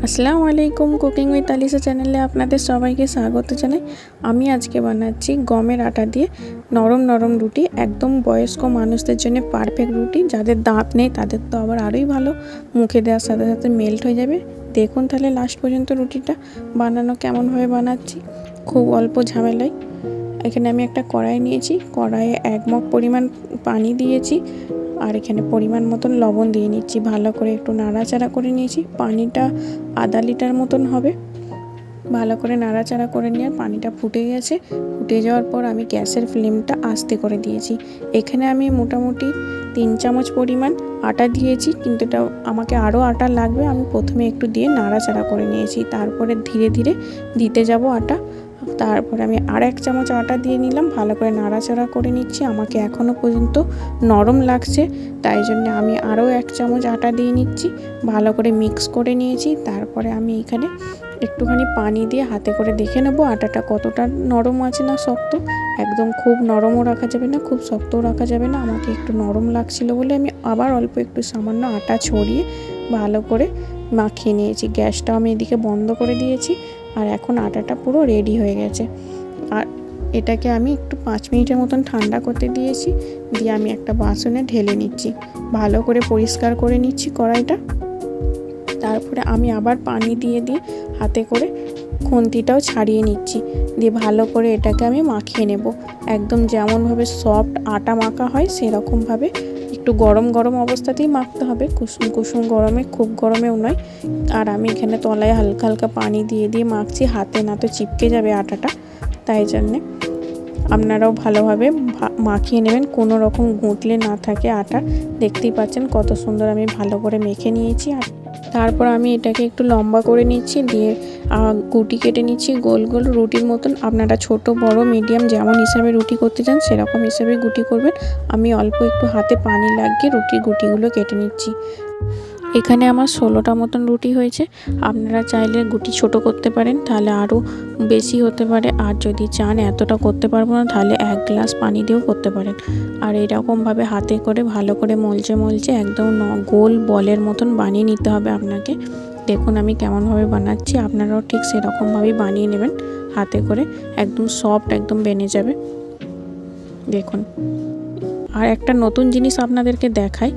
আসসালামু আলাইকুম। Cooking with Alisha চ্যানেলে আপনাদের সবাইকে স্বাগত জানাই। আমি আজকে বানাচ্ছি গমের আটা দিয়ে নরম নরম রুটি। একদম বয়স্ক মানুষদের জন্য পারফেক্ট রুটি। যাদের দাঁত নেই তাদের তো আবার আরোই ভালো, মুখে দেওয়ার সাথে সাথে মেল্ট হয়ে যাবে। দেখুন তাহলে লাস্ট পর্যন্ত রুটিটা বানানো কেমনভাবে বানাচ্ছি, খুব অল্প ঝামেলায়। এখানে আমি একটা কড়াই নিয়েছি, কড়াইয়ে 1 মগ পরিমাণ পানি দিয়েছি, আর এখানে পরিমাণ মতন লবণ দিয়ে নিচ্ছি। ভালো করে একটু নাড়াচাড়া করে নিয়েছি। পানিটা আধা লিটার মতন হবে। ভালো করে নাড়াচাড়া করে নিয়ে পানিটা ফুটে গেছে। ফুটে যাওয়ার পর আমি গ্যাসের ফ্লেমটা আস্তে করে দিয়েছি। এখানে আমি মোটামুটি 3 চামচ পরিমাণ আটা দিয়েছি, কিন্তু এটা আমাকে আরও আটা লাগবে। আমি প্রথমে একটু দিয়ে নাড়াচাড়া করে নিয়েছি, তারপরে ধীরে ধীরে দিতে যাব আটা। তারপরে আমি আর 1 চামচ আটা দিয়ে নিলাম। ভালো করে নাড়াচাড়া করে নিচ্ছি। আমাকে এখনও পর্যন্ত নরম লাগছে, তাই জন্য আমি আরও 1 চামচ আটা দিয়ে নিচ্ছি। ভালো করে মিক্স করে নিয়েছি। তারপরে আমি এখানে একটুখানি পানি দিয়ে হাতে করে দেখে নেব আটাটা কতটা নরম আছে না শক্ত। একদম খুব নরমও রাখা যাবে না, খুব শক্তও রাখা যাবে না। আমাকে একটু নরম লাগছিল বলে আমি আবার অল্প একটু সামান্য আটা ছড়িয়ে ভালো করে মাখিয়ে নিয়েছি। গ্যাসটাও আমি এদিকে বন্ধ করে দিয়েছি। আর এখন আটাটা পুরো রেডি হয়ে গেছে। আর এটাকে আমি একটু 5 মিনিটের মতন ঠান্ডা করতে দিয়েছি। দিয়ে আমি একটা বাসনে ঢেলে নিচ্ছি। ভালো করে পরিষ্কার করে নিচ্ছি কড়াইটা। তারপরে আমি আবার পানি দিয়ে হাতে করে খুন্তিটাও ছাড়িয়ে নিচ্ছি। দিয়ে ভালো করে এটাকে আমি মাখিয়ে নেব। একদম যেমনভাবে সফট আটা মাখা হয় সেরকমভাবে একটু গরম গরম অবস্থাতেই মাখতে হবে, কুসুম কুসুম গরমে, খুব গরমেও নয়। আর আমি এখানে তলায় হালকা হালকা পানি দিয়ে মাখছি, হাতে না তো চিপকে যাবে আটাটা। তাই জন্যে আপনারাও ভালোভাবে মাখিয়ে নেবেন, কোনো রকম গুঁতলে না থাকে আটা। দেখতেই পাচ্ছেন কত সুন্দর আমি ভালো করে মেখে নিয়েছি। আর তারপর আমি এটাকে একটু লম্বা করে নিচ্ছি, দিয়ে গুটি কেটে নিচ্ছি গোল গোল রুটির মতন। আপনারা ছোট বড় মিডিয়াম যেমন হিসাবে রুটি করতে চান সেরকম হিসাবে গুটি করবেন। আমি অল্প একটু হাতে পানি লাগিয়ে রুটির গুটিগুলো কেটে নিচ্ছি। এখানে আমার 16টা মতন রুটি হয়েছে। আপনারা চাইলে গুটি ছোট করতে পারেন, তাহলে আরও বেশি হতে পারে। আর যদি চান এতটা করতে পারবো না, তাহলে 1 গ্লাস পানি দিয়েও করতে পারেন। আর এরকমভাবে হাতে করে ভালো করে মলচে একদম গোল বলের মতন বানিয়ে নিতে হবে আপনাকে। দেখুন আমি কেমনভাবে বানাচ্ছি, আপনারাও ঠিক সেরকমভাবেই বানিয়ে নেবেন হাতে করে। একদম সফট একদম বেনে যাবে। দেখুন, আর একটা নতুন জিনিস আপনাদেরকে দেখাই।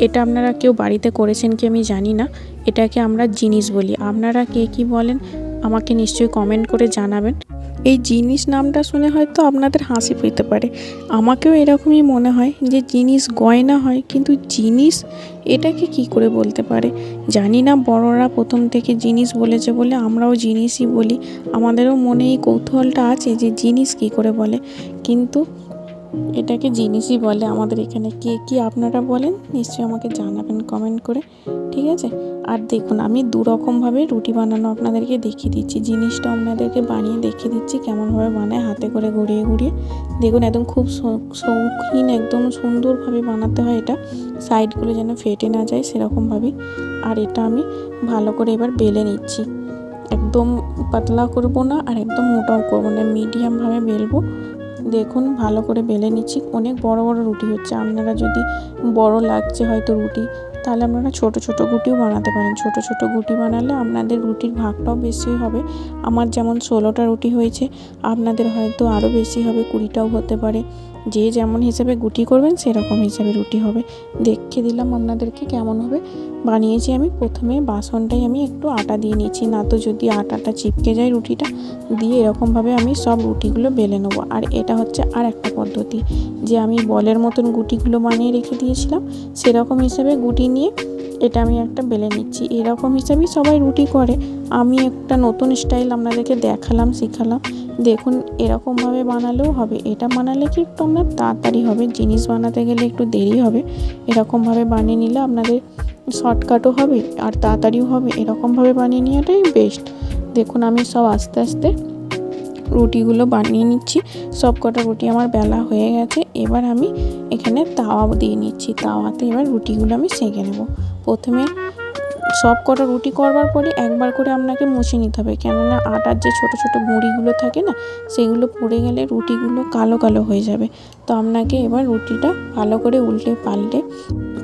এটা আপনারা কেউ বাড়িতে করেছেন কি আমি জানি না। এটাকে আমরা জিনিস বলি। আপনারা কে কী বলেন আমাকে নিশ্চয়ই কমেন্ট করে জানাবেন। এই জিনিস নামটা শুনে হয়তো আপনাদের হাসি পেতে পারে। আমাকেও এরকমই মনে হয় যে জিনিস গয়না হয়, কিন্তু জিনিস এটাকে কি করে বলতে পারে জানি না। বড়রা প্রথম থেকে জিনিস বলেছে বলে আমরাও জিনিসই বলি। আমাদেরও মনে এই কৌতূহলটা আছে যে জিনিস কি করে বলে, কিন্তু এটাকে জিনিসই বলে আমাদের এখানে। কে কি আপনারা বলেন নিশ্চয়ই আমাকে জানাবেন কমেন্ট করে, ঠিক আছে? আর দেখুন আমি 2 রকমভাবে রুটি বানানো আপনাদেরকে দেখিয়ে দিচ্ছি। জিনিসটা আপনাদেরকে বানিয়ে দেখিয়ে দিচ্ছি কেমনভাবে বানায়, হাতে করে ঘুরিয়ে ঘুরিয়ে। দেখুন একদম খুব শৌখিন একদম সুন্দরভাবে বানাতে হয় এটা, সাইডগুলো যেন ফেটে না যায় সেরকমভাবেই। আর এটা আমি ভালো করে এবার বেলে নিচ্ছি। একদম পাতলা করব না আর একদম মোটাও করব না, মিডিয়ামভাবে বেলবো। দেখুন ভালো করে বেলে নিচ্ছি। অনেক বড় বড় রুটি হচ্ছে। আপনারা যদি বড় লাগছে হয়তো রুটি, তাহলে আপনারা ছোট ছোট গুটিও বানাতে পারেন। ছোট ছোট গুটি বানালে আপনাদের রুটির ভাগটাও বেশি হবে। আমার যেমন 16টা রুটি হয়েছে, আপনাদের হয়তো আরও বেশি হবে, 20টাও হতে পারে। যে যেমন হিসেবে গুটি করবেন সেরকম হিসেবে রুটি হবে। দেখিয়ে দিলাম আপনাদেরকে কেমনভাবে বানিয়েছি আমি। প্রথমে বাসনটাই আমি একটু আটা দিয়ে নিচ্ছি, না তো যদি আটাটা চিপকে যায় রুটিটা দিয়ে, এরকমভাবে আমি সব রুটিগুলো বেলে নেবো। আর এটা হচ্ছে আর একটা পদ্ধতি, যে আমি বলের মতন গুটিগুলো বানিয়ে রেখে দিয়েছিলাম সেরকম হিসেবে গুটি নিয়ে এটা আমি একটা বেলে নিচ্ছি। এরকম হিসেবেই সবাই রুটি করে। আমি একটা নতুন স্টাইল আপনাদেরকে দেখালাম, শিখালাম। দেখুন এরকমভাবে বানালেও হবে। এটা বানালে কি একটু আপনার তাড়াতাড়ি হবে, জিনিস বানাতে গেলে একটু দেরি হবে। এরকমভাবে বানিয়ে নিলে আপনাদের শর্টকাটও হবে আর তাড়াতাড়িও হবে। এরকমভাবে বানিয়ে নেওয়াটাই বেস্ট। দেখুন আমি সব আস্তে আস্তে রুটিগুলো বানিয়ে নিচ্ছি। সব কটা রুটি আমার বেলা হয়ে গেছে। এবার আমি এখানে তাওয়া দিয়ে নিচ্ছি। তাওয়াতে এবার রুটিগুলো আমি সেঁকে নেব। প্রথমে সব কটা রুটি করবার পরে একবার করে আপনাকে মুছে নিতে হবে, কেননা আটার যে ছোট ছোট গুঁড়িগুলো থাকে না, সেগুলো পড়ে গেলে রুটিগুলো কালো কালো হয়ে যাবে। তো আপনাকে এবার রুটিটা ভালো করে উল্টে পাল্টে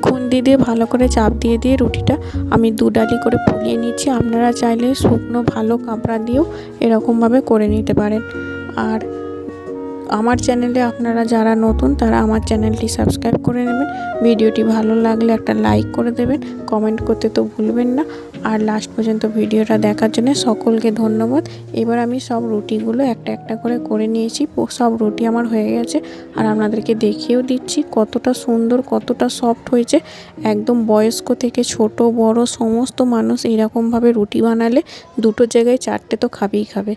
খুন্তি দিয়ে ভালো করে চাপ দিয়ে দিয়ে রুটিটা আমি 2 ডালি করে ফুলিয়ে নিচ্ছি। আপনারা চাইলে শুকনো ভালো কাপড়া দিয়েও এরকমভাবে করে নিতে পারেন। আর আমার চ্যানেলে আপনারা যারা নতুন তারা আমার চ্যানেলটি সাবস্ক্রাইব করে নেবেন। ভিডিওটি ভালো লাগলে একটা লাইক করে দেবেন, কমেন্ট করতে তো ভুলবেন না। আর লাস্ট পর্যন্ত ভিডিওটা দেখার জন্য সকলকে ধন্যবাদ। এবার আমি সব রুটিগুলো একটা একটা করে নিয়েছি। সব রুটি আমার হয়ে গেছে আর আপনাদেরকে দেখিয়েও দিচ্ছি কতটা সুন্দর, কতটা সফট হয়েছে। একদম বয়স্ক থেকে ছোট বড় সমস্ত মানুষ এরকমভাবে রুটি বানালে 2টো জায়গায় 4টে তো খাবেই খাবে।